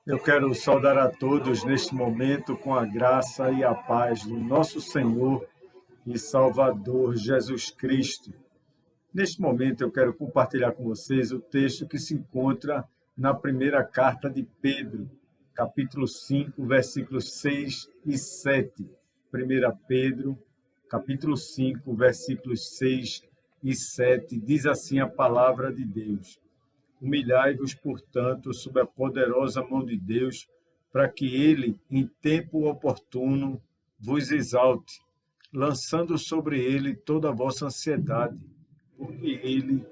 Eu quero saudar a todos neste momento com a graça e a paz do nosso Senhor e Salvador Jesus Cristo. Neste momento eu quero compartilhar com vocês o texto que se encontra na primeira carta de Pedro, capítulo 5, versículos 6 e 7. 1 Pedro, capítulo 5, versículos 6 e 7, diz assim a palavra de Deus: Humilhai-vos, portanto, sob a poderosa mão de Deus, para que ele, em tempo oportuno, vos exalte, lançando sobre ele toda a vossa ansiedade, porque ele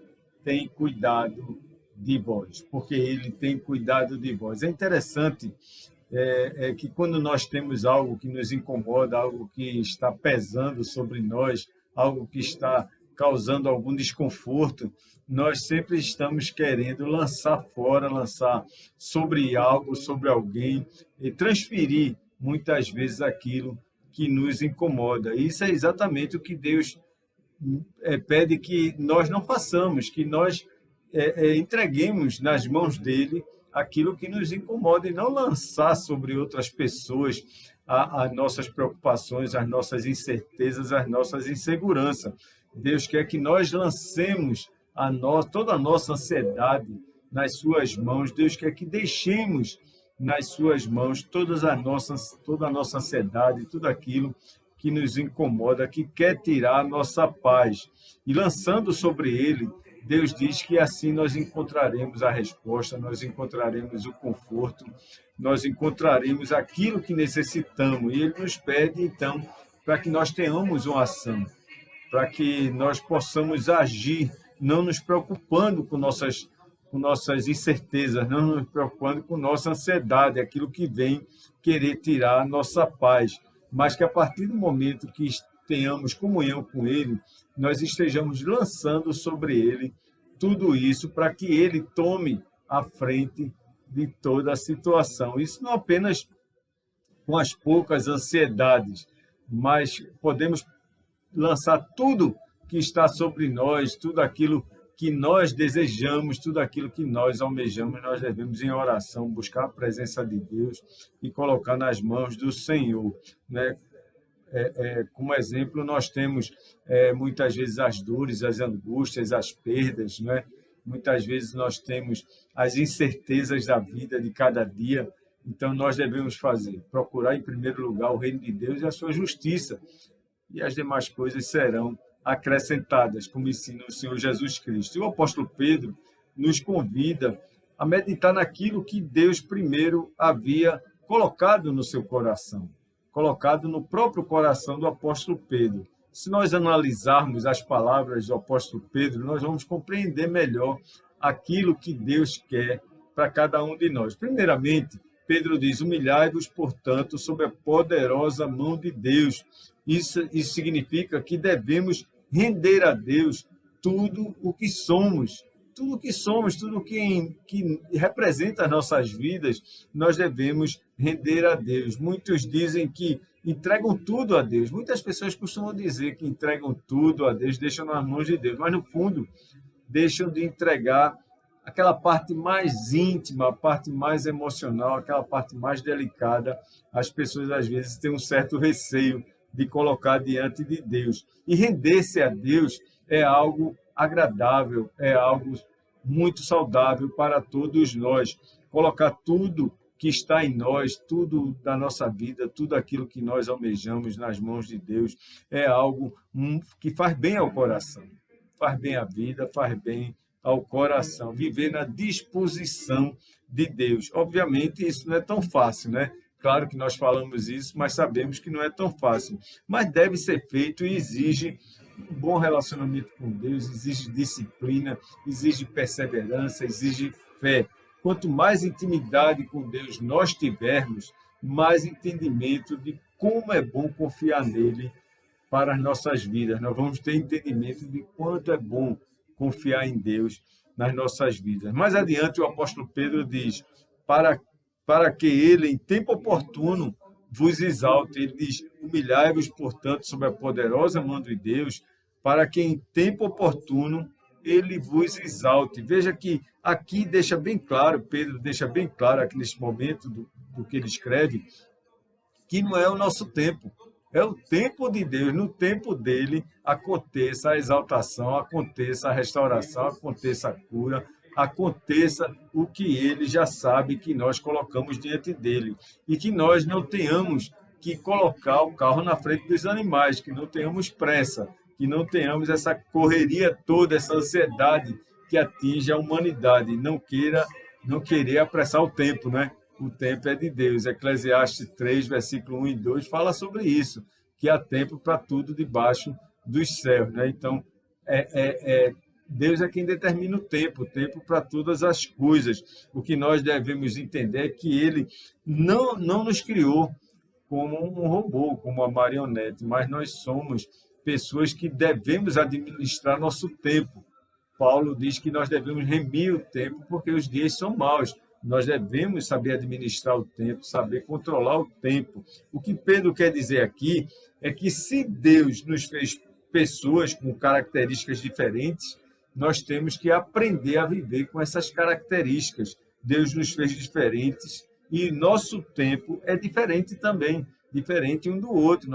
tem cuidado de vós. Porque ele tem cuidado de vós. É interessante que quando nós temos algo que nos incomoda, algo que está pesando sobre nós, algo que está causando algum desconforto, nós sempre estamos querendo lançar fora, lançar sobre algo, sobre alguém, e transferir muitas vezes aquilo que nos incomoda. Isso é exatamente o que Deus pede que nós não façamos, que nós entreguemos nas mãos dele aquilo que nos incomoda e não lançar sobre outras pessoas as nossas preocupações, as nossas incertezas, as nossas inseguranças. Deus quer que nós lancemos toda a nossa ansiedade nas suas mãos. Deus quer que deixemos nas suas mãos toda a nossa ansiedade, tudo aquilo que nos incomoda, que quer tirar a nossa paz. E lançando sobre ele, Deus diz que assim nós encontraremos a resposta, nós encontraremos o conforto, nós encontraremos aquilo que necessitamos. E ele nos pede, então, para que nós tenhamos uma ação, para que nós possamos agir, não nos preocupando com nossas incertezas, não nos preocupando com nossa ansiedade, aquilo que vem querer tirar a nossa paz, mas que a partir do momento que tenhamos comunhão com ele, nós estejamos lançando sobre ele tudo isso para que ele tome a frente de toda a situação. Isso não apenas com as poucas ansiedades, mas podemos lançar tudo que está sobre nós, tudo aquilo que nós desejamos, tudo aquilo que nós almejamos, nós devemos, em oração, buscar a presença de Deus e colocar nas mãos do Senhor, né? Como exemplo, nós temos muitas vezes as dores, as angústias, as perdas, né? Muitas vezes nós temos as incertezas da vida de cada dia. Então, nós devemos procurar, em primeiro lugar, o reino de Deus e a sua justiça, e as demais coisas serão acrescentadas, como ensina o Senhor Jesus Cristo. E o apóstolo Pedro nos convida a meditar naquilo que Deus primeiro havia colocado no seu coração, colocado no próprio coração do apóstolo Pedro. Se nós analisarmos as palavras do apóstolo Pedro, nós vamos compreender melhor aquilo que Deus quer para cada um de nós. Primeiramente, Pedro diz: humilhai-vos, portanto, sob a poderosa mão de Deus. Isso significa que devemos render a Deus tudo o que somos, tudo que representa as nossas vidas, nós devemos render a Deus. Muitos dizem que entregam tudo a Deus. Muitas pessoas costumam dizer que entregam tudo a Deus, deixam nas mãos de Deus, mas no fundo deixam de entregar aquela parte mais íntima, a parte mais emocional, aquela parte mais delicada. As pessoas às vezes têm um certo receio de colocar diante de Deus. E render-se a Deus é algo agradável, é algo muito saudável para todos nós. Colocar tudo que está em nós, tudo da nossa vida, tudo aquilo que nós almejamos nas mãos de Deus, é algo que faz bem ao coração, faz bem à vida, faz bem ao coração. Viver na disposição de Deus. Obviamente, isso não é tão fácil, né? Claro que nós falamos isso, mas sabemos que não é tão fácil. Mas deve ser feito e exige um bom relacionamento com Deus, exige disciplina, exige perseverança, exige fé. Quanto mais intimidade com Deus nós tivermos, mais entendimento de como é bom confiar nele para as nossas vidas. Nós vamos ter entendimento de quanto é bom confiar em Deus nas nossas vidas. Mais adiante, o apóstolo Pedro diz: para que ele, em tempo oportuno, vos exalte. Ele diz: humilhai-vos, portanto, sob a poderosa mão de Deus, para que em tempo oportuno ele vos exalte. Veja que aqui deixa bem claro, Pedro deixa bem claro aqui neste momento do que ele escreve, que não é o nosso tempo, é o tempo de Deus. No tempo dele aconteça a exaltação, aconteça a restauração, aconteça a cura, aconteça o que ele já sabe que nós colocamos diante dele. E que nós não tenhamos que colocar o carro na frente dos animais, que não tenhamos pressa, que não tenhamos essa correria toda, essa ansiedade que atinge a humanidade. Não querer apressar o tempo, né? O tempo é de Deus. Eclesiastes 3, versículo 1 e 2 fala sobre isso, que há tempo para tudo debaixo dos céus, né? Então, Deus é quem determina o tempo para todas as coisas. O que nós devemos entender é que ele não nos criou como um robô, como uma marionete, mas nós somos pessoas que devemos administrar nosso tempo. Paulo diz que nós devemos remir o tempo porque os dias são maus. Nós devemos saber administrar o tempo, saber controlar o tempo. O que Pedro quer dizer aqui é que se Deus nos fez pessoas com características diferentes, nós temos que aprender a viver com essas características. Deus nos fez diferentes e nosso tempo é diferente também, diferente um do outro.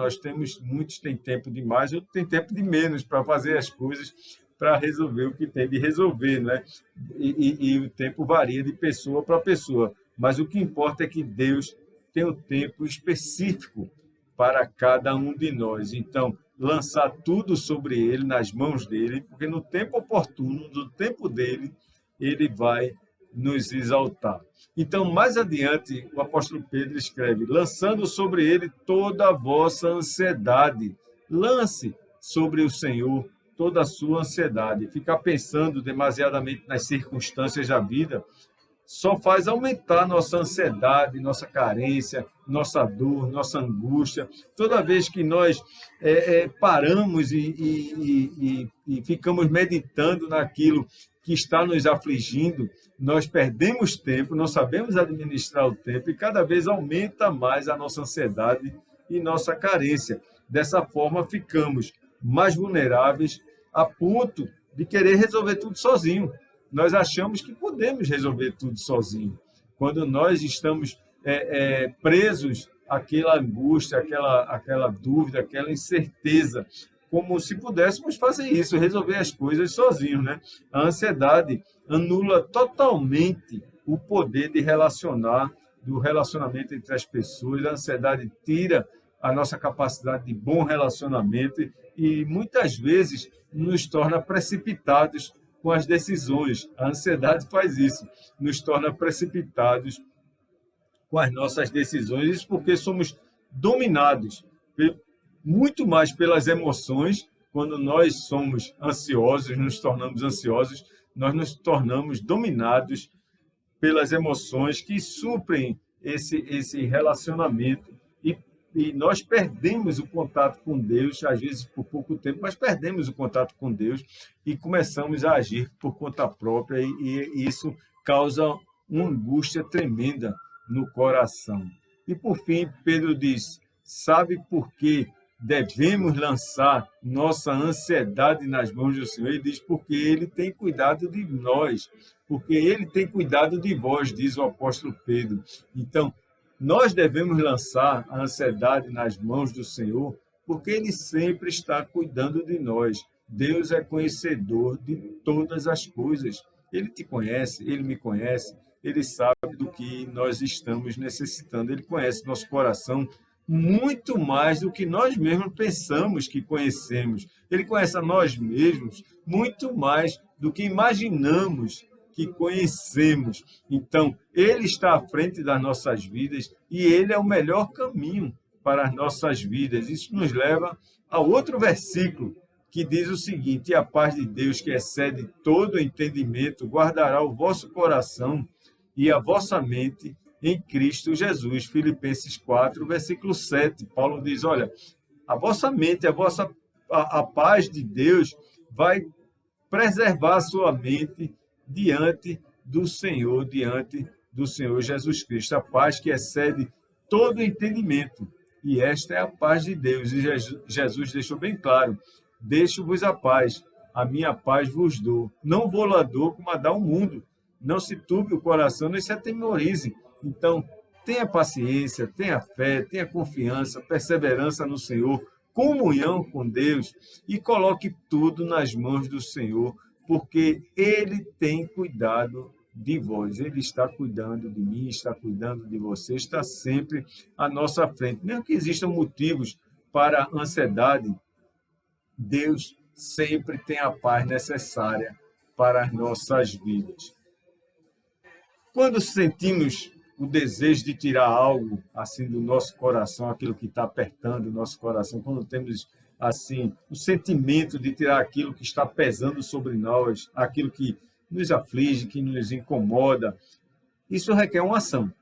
Muitos têm tempo de mais, outros têm tempo de menos para fazer as coisas, para resolver o que tem de resolver, né? E o tempo varia de pessoa para pessoa, mas o que importa é que Deus tem um tempo específico para cada um de nós. Então, lançar tudo sobre ele, nas mãos dele, porque no tempo oportuno, no tempo dele, ele vai nos exaltar. Então, mais adiante, o apóstolo Pedro escreve, lançando sobre ele toda a vossa ansiedade. Lance sobre o Senhor toda a sua ansiedade. Ficar pensando demasiadamente nas circunstâncias da vida só faz aumentar nossa ansiedade, nossa carência, nossa dor, nossa angústia. Toda vez que nós paramos e ficamos meditando naquilo que está nos afligindo, nós perdemos tempo, não sabemos administrar o tempo e cada vez aumenta mais a nossa ansiedade e nossa carência. Dessa forma, ficamos mais vulneráveis a ponto de querer resolver tudo sozinho. Nós achamos que podemos resolver tudo sozinho. Quando nós estamos presos àquela angústia, àquela dúvida, àquela incerteza, como se pudéssemos fazer isso, resolver as coisas sozinhos, né? A ansiedade anula totalmente o poder de do relacionamento entre as pessoas. A ansiedade tira a nossa capacidade de bom relacionamento e muitas vezes nos torna precipitados com as decisões. A ansiedade faz isso, nos torna precipitados com as nossas decisões, isso porque somos dominados muito mais pelas emoções. Quando nós somos ansiosos, nos tornamos ansiosos, nós nos tornamos dominados pelas emoções que suprem esse relacionamento e nós perdemos o contato com Deus, às vezes por pouco tempo, mas perdemos o contato com Deus e começamos a agir por conta própria e isso causa uma angústia tremenda no coração. E por fim, Pedro diz, sabe por que devemos lançar nossa ansiedade nas mãos do Senhor? Ele diz, porque Ele tem cuidado de nós, porque Ele tem cuidado de vós, diz o apóstolo Pedro. Então, nós devemos lançar a ansiedade nas mãos do Senhor, porque Ele sempre está cuidando de nós. Deus é conhecedor de todas as coisas. Ele te conhece, Ele me conhece, Ele sabe do que nós estamos necessitando. Ele conhece nosso coração muito mais do que nós mesmos pensamos que conhecemos. Ele conhece a nós mesmos muito mais do que imaginamos que conhecemos. Então, Ele está à frente das nossas vidas e Ele é o melhor caminho para as nossas vidas. Isso nos leva a outro versículo que diz o seguinte, e a paz de Deus, que excede todo entendimento, guardará o vosso coração e a vossa mente em Cristo Jesus. Filipenses 4, versículo 7. Paulo diz, olha, a vossa mente, a paz de Deus vai preservar a sua mente diante do Senhor Jesus Cristo. A paz que excede todo entendimento. E esta é a paz de Deus. E Jesus deixou bem claro, deixo-vos a paz, a minha paz vos dou. Não vou lá dou como a dá o mundo. Não se turbe o coração, nem se atemorize. Então, tenha paciência, tenha fé, tenha confiança, perseverança no Senhor, comunhão com Deus e coloque tudo nas mãos do Senhor, porque Ele tem cuidado de vós. Ele está cuidando de mim, está cuidando de você, está sempre à nossa frente. Mesmo que existam motivos para ansiedade, Deus sempre tem a paz necessária para as nossas vidas. Quando sentimos o desejo de tirar algo assim do nosso coração, aquilo que está apertando o nosso coração, quando temos assim o sentimento de tirar aquilo que está pesando sobre nós, aquilo que nos aflige, que nos incomoda, isso requer uma ação,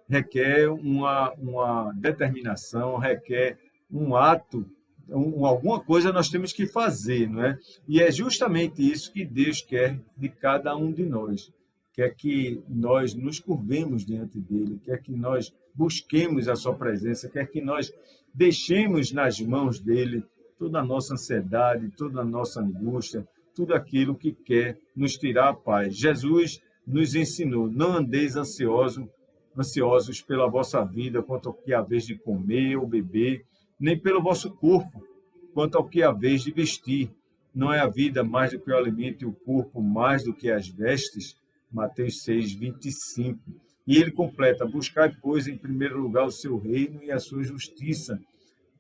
requer uma determinação, requer um ato, alguma coisa nós temos que fazer, não é? E é justamente isso que Deus quer de cada um de nós. Quer que nós nos curvemos diante dele, quer que nós busquemos a sua presença, quer que nós deixemos nas mãos dele toda a nossa ansiedade, toda a nossa angústia, tudo aquilo que quer nos tirar a paz. Jesus nos ensinou: não andeis ansiosos pela vossa vida, quanto ao que há vez de comer ou beber, nem pelo vosso corpo, quanto ao que há vez de vestir. Não é a vida mais do que o alimento e o corpo mais do que as vestes? Mateus 6, 25. E ele completa: buscai, pois, em primeiro lugar o seu reino e a sua justiça,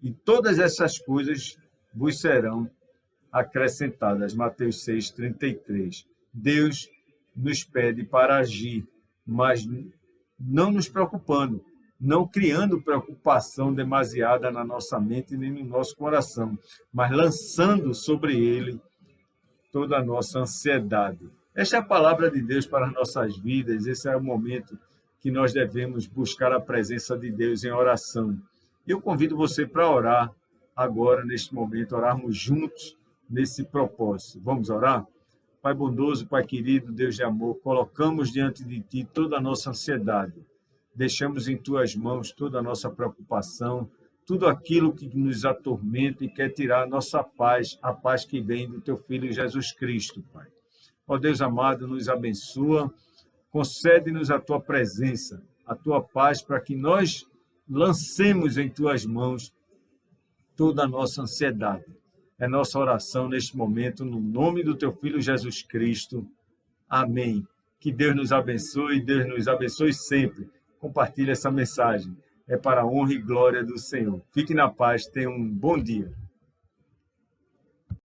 e todas essas coisas vos serão acrescentadas. Mateus 6, 33. Deus nos pede para agir, mas não nos preocupando, não criando preocupação demasiada na nossa mente nem no nosso coração, mas lançando sobre ele toda a nossa ansiedade. Esta é a palavra de Deus para as nossas vidas. Esse é o momento que nós devemos buscar a presença de Deus em oração. Eu convido você para orar agora, neste momento, orarmos juntos nesse propósito. Vamos orar? Pai bondoso, Pai querido, Deus de amor, colocamos diante de Ti toda a nossa ansiedade. Deixamos em Tuas mãos toda a nossa preocupação, tudo aquilo que nos atormenta e quer tirar a nossa paz, a paz que vem do Teu Filho Jesus Cristo, Pai. Ó Deus amado, nos abençoa, concede-nos a Tua presença, a Tua paz, para que nós lancemos em Tuas mãos toda a nossa ansiedade. É nossa oração neste momento, no nome do Teu Filho Jesus Cristo. Amém. Que Deus nos abençoe, Deus nos abençoe sempre. Compartilhe essa mensagem. É para a honra e glória do Senhor. Fique na paz, tenha um bom dia.